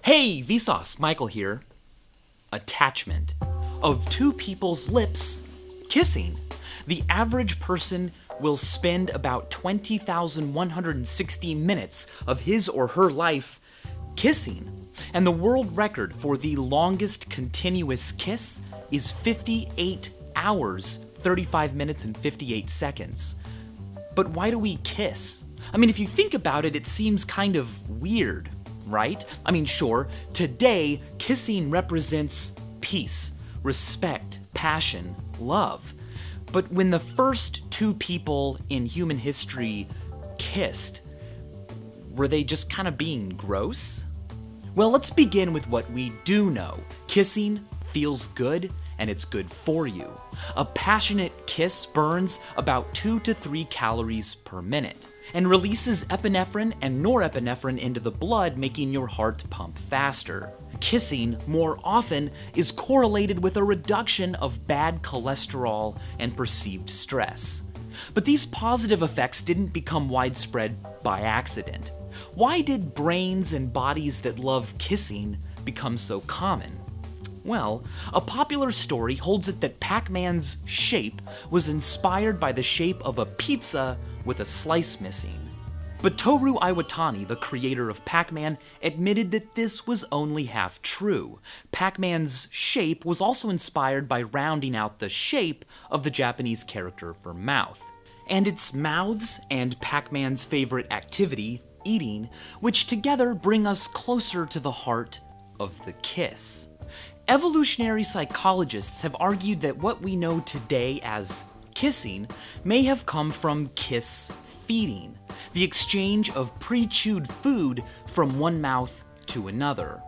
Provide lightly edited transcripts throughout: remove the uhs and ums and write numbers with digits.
Hey, Vsauce, Michael here. Attachment. Of two people's lips kissing. The average person will spend about 20,160 minutes of his or her life kissing. And the world record for the longest continuous kiss is 58 hours, 35 minutes, and 58 seconds. But why do we kiss? I mean, if you think about it, it seems kind of weird, right? I mean, sure, today, kissing represents peace, respect, passion, love. But when the first two people in human history kissed, were they just kind of being gross? Well, let's begin with what we do know. Kissing feels good, and it's good for you. A passionate kiss burns about 2 to 3 calories per minute and releases epinephrine and norepinephrine into the blood, making your heart pump faster. Kissing, more often, is correlated with a reduction of bad cholesterol and perceived stress. But these positive effects didn't become widespread by accident. Why did brains and bodies that love kissing become so common? Well, a popular story holds it that Pac-Man's shape was inspired by the shape of a pizza with a slice missing. But Toru Iwatani, the creator of Pac-Man, admitted that this was only half true. Pac-Man's shape was also inspired by rounding out the shape of the Japanese character for mouth. And it's mouths and Pac-Man's favorite activity, eating, which together bring us closer to the heart of the kiss. Evolutionary psychologists have argued that what we know today as kissing may have come from kiss feeding, the exchange of pre-chewed food from one mouth to another.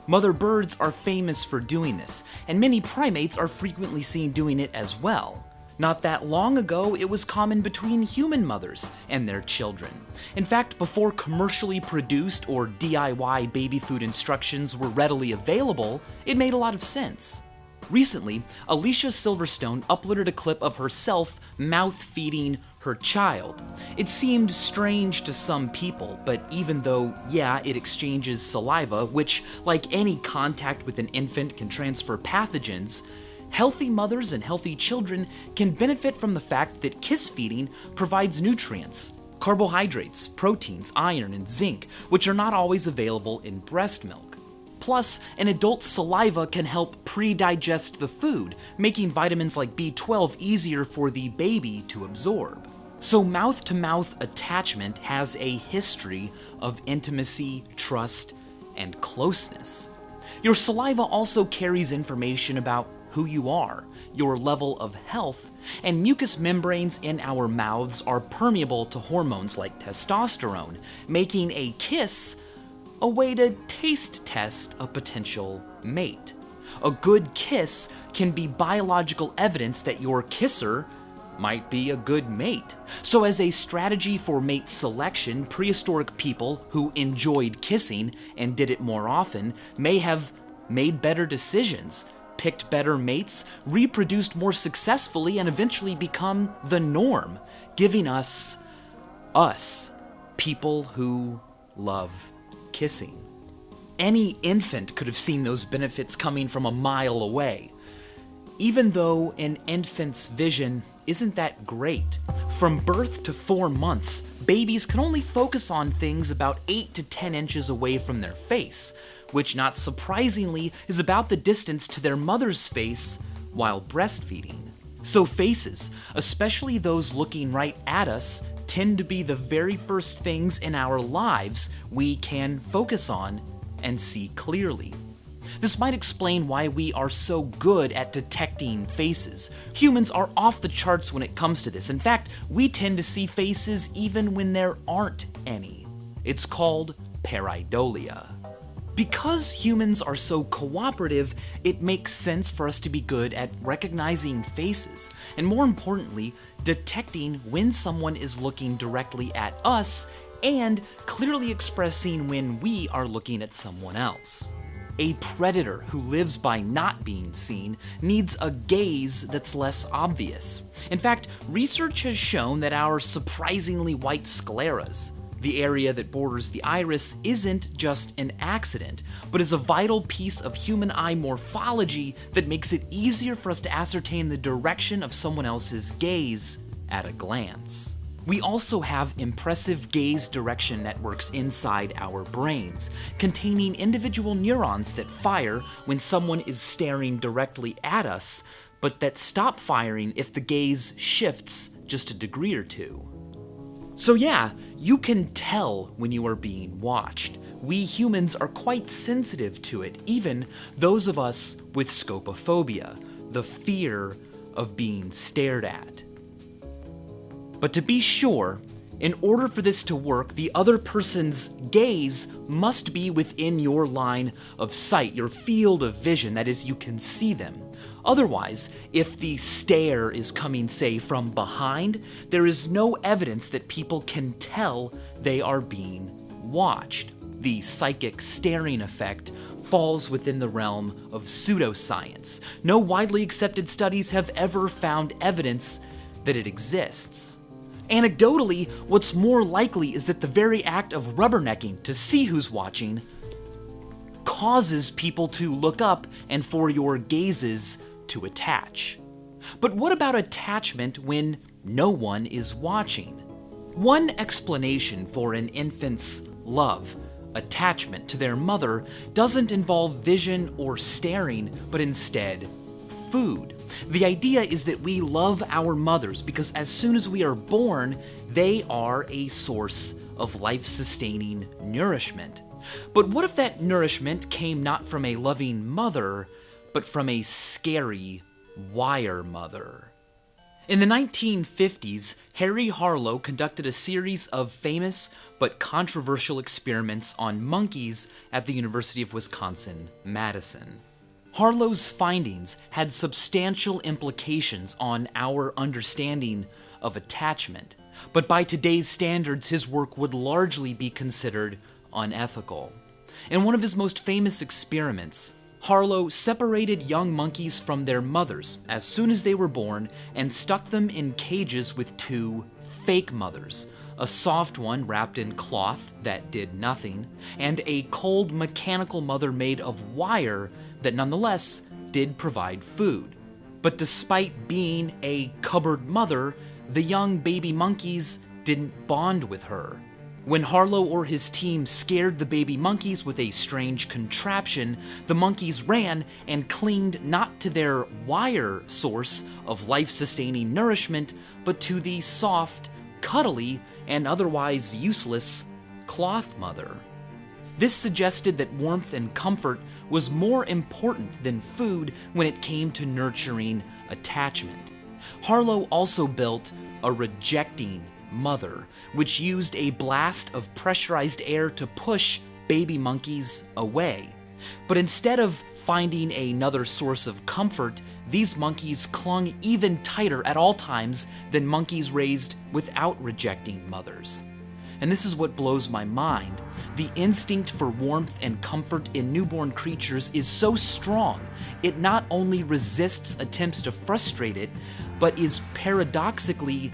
Mother birds are famous for doing this, and many primates are frequently seen doing it as well. Not that long ago, it was common between human mothers and their children. In fact, before commercially produced or DIY baby food instructions were readily available, it made a lot of sense. Recently, Alicia Silverstone uploaded a clip of herself mouth-feeding her child. It seemed strange to some people, but even though, yeah, it exchanges saliva, which, like any contact with an infant, can transfer pathogens, healthy mothers and healthy children can benefit from the fact that kiss feeding provides nutrients, carbohydrates, proteins, iron, and zinc, which are not always available in breast milk. Plus, an adult's saliva can help pre-digest the food, making vitamins like B12 easier for the baby to absorb. So mouth-to-mouth attachment has a history of intimacy, trust, and closeness. Your saliva also carries information about who you are, your level of health, and mucous membranes in our mouths are permeable to hormones like testosterone, making a kiss a way to taste test a potential mate. A good kiss can be biological evidence that your kisser might be a good mate. So as a strategy for mate selection, prehistoric people who enjoyed kissing and did it more often may have made better decisions, picked better mates, reproduced more successfully, and eventually become the norm, giving us, people who love kissing. Any infant could have seen those benefits coming from a mile away. Even though an infant's vision isn't that great, from birth to 4 months, babies can only focus on things about 8 to 10 inches away from their face, which not surprisingly is about the distance to their mother's face while breastfeeding. So faces, especially those looking right at us, tend to be the very first things in our lives we can focus on and see clearly. This might explain why we are so good at detecting faces. Humans are off the charts when it comes to this. In fact, we tend to see faces even when there aren't any. It's called pareidolia. Because humans are so cooperative, it makes sense for us to be good at recognizing faces, and more importantly, detecting when someone is looking directly at us and clearly expressing when we are looking at someone else. A predator who lives by not being seen needs a gaze that's less obvious. In fact, research has shown that our surprisingly white scleras, The area that borders the iris isn't just an accident, but is a vital piece of human eye morphology that makes it easier for us to ascertain the direction of someone else's gaze at a glance. We also have impressive gaze direction networks inside our brains, containing individual neurons that fire when someone is staring directly at us, but that stop firing if the gaze shifts just a degree or two. So yeah, you can tell when you are being watched. We humans are quite sensitive to it, even those of us with scopophobia, the fear of being stared at. But to be sure, in order for this to work, the other person's gaze must be within your line of sight, your field of vision, that is, you can see them. Otherwise, if the stare is coming, say, from behind, there is no evidence that people can tell they are being watched. The psychic staring effect falls within the realm of pseudoscience. No widely accepted studies have ever found evidence that it exists. Anecdotally, what's more likely is that the very act of rubbernecking to see who's watching causes people to look up and for your gazes to attach. But what about attachment when no one is watching? One explanation for an infant's love, attachment to their mother, doesn't involve vision or staring, but instead food. The idea is that we love our mothers because as soon as we are born, they are a source of life-sustaining nourishment. But what if that nourishment came not from a loving mother, but from a scary wire mother? In the 1950s, Harry Harlow conducted a series of famous but controversial experiments on monkeys at the University of Wisconsin-Madison. Harlow's findings had substantial implications on our understanding of attachment, but by today's standards, his work would largely be considered unethical. In one of his most famous experiments, Harlow separated young monkeys from their mothers as soon as they were born and stuck them in cages with two fake mothers, a soft one wrapped in cloth that did nothing, and a cold mechanical mother made of wire that nonetheless did provide food. But despite being a cupboard mother, the young baby monkeys didn't bond with her. When Harlow or his team scared the baby monkeys with a strange contraption, the monkeys ran and clinged not to their wire source of life-sustaining nourishment, but to the soft, cuddly, and otherwise useless cloth mother. This suggested that warmth and comfort was more important than food when it came to nurturing attachment. Harlow also built a rejecting mother, which used a blast of pressurized air to push baby monkeys away. But instead of finding another source of comfort, these monkeys clung even tighter at all times than monkeys raised without rejecting mothers. And this is what blows my mind. The instinct for warmth and comfort in newborn creatures is so strong, it not only resists attempts to frustrate it, but is paradoxically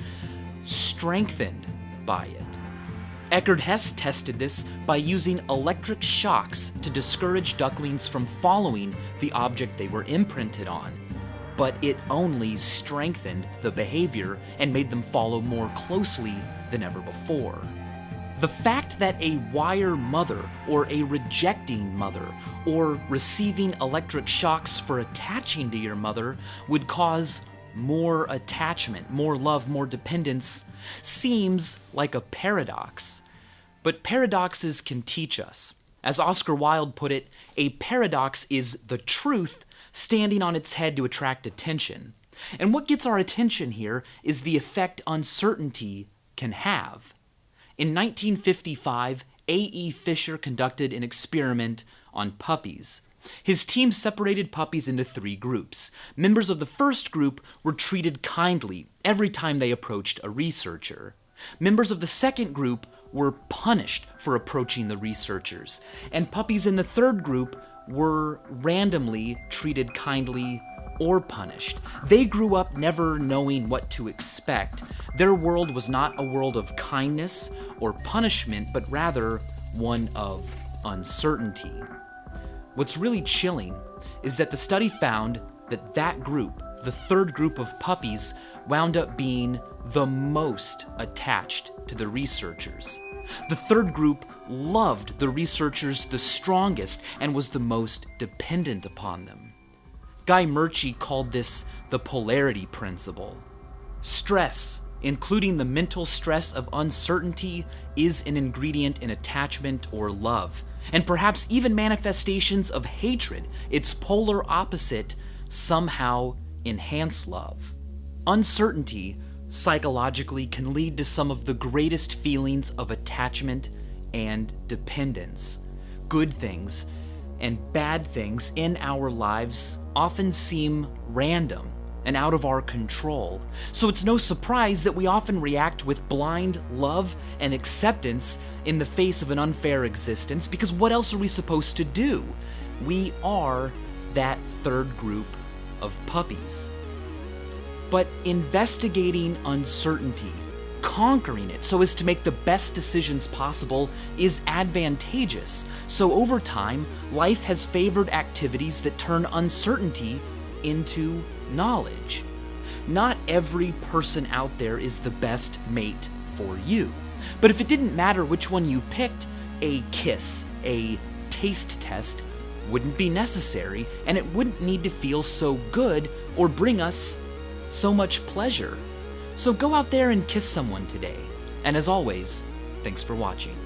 strengthened by it. Eckhard Hess tested this by using electric shocks to discourage ducklings from following the object they were imprinted on, but it only strengthened the behavior and made them follow more closely than ever before. The fact that a wire mother, or a rejecting mother, or receiving electric shocks for attaching to your mother would cause more attachment, more love, more dependence seems like a paradox. But paradoxes can teach us. As Oscar Wilde put it, a paradox is the truth standing on its head to attract attention. And what gets our attention here is the effect uncertainty can have. In 1955, A.E. Fisher conducted an experiment on puppies. His team separated puppies into 3 groups. Members of the first group were treated kindly every time they approached a researcher. Members of the second group were punished for approaching the researchers, and puppies in the third group were randomly treated kindly or punished. They grew up never knowing what to expect. Their world was not a world of kindness or punishment, but rather one of uncertainty. What's really chilling is that the study found that that group, the third group of puppies, wound up being the most attached to the researchers. The third group loved the researchers the strongest and was the most dependent upon them. Guy Murchie called this the Polarity Principle. Stress, including the mental stress of uncertainty, is an ingredient in attachment or love, and perhaps even manifestations of hatred, its polar opposite, somehow enhance love. Uncertainty psychologically can lead to some of the greatest feelings of attachment and dependence. Good things and bad things in our lives often seem random and out of our control, so it's no surprise that we often react with blind love and acceptance in the face of an unfair existence, because what else are we supposed to do? We are that third group of puppies. But investigating uncertainty, conquering it so as to make the best decisions possible, is advantageous. So over time, life has favored activities that turn uncertainty into knowledge. Not every person out there is the best mate for you. But if it didn't matter which one you picked, a kiss, a taste test, wouldn't be necessary, and it wouldn't need to feel so good or bring us so much pleasure. So go out there and kiss someone today. And as always, thanks for watching.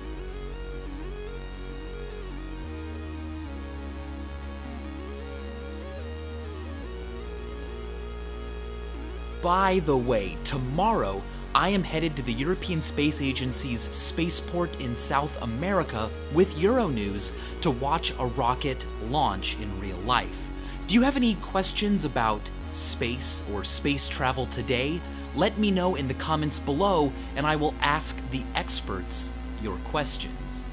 By the way, tomorrow I am headed to the European Space Agency's spaceport in South America with Euronews to watch a rocket launch in real life. Do you have any questions about space or space travel today? Let me know in the comments below and I will ask the experts your questions.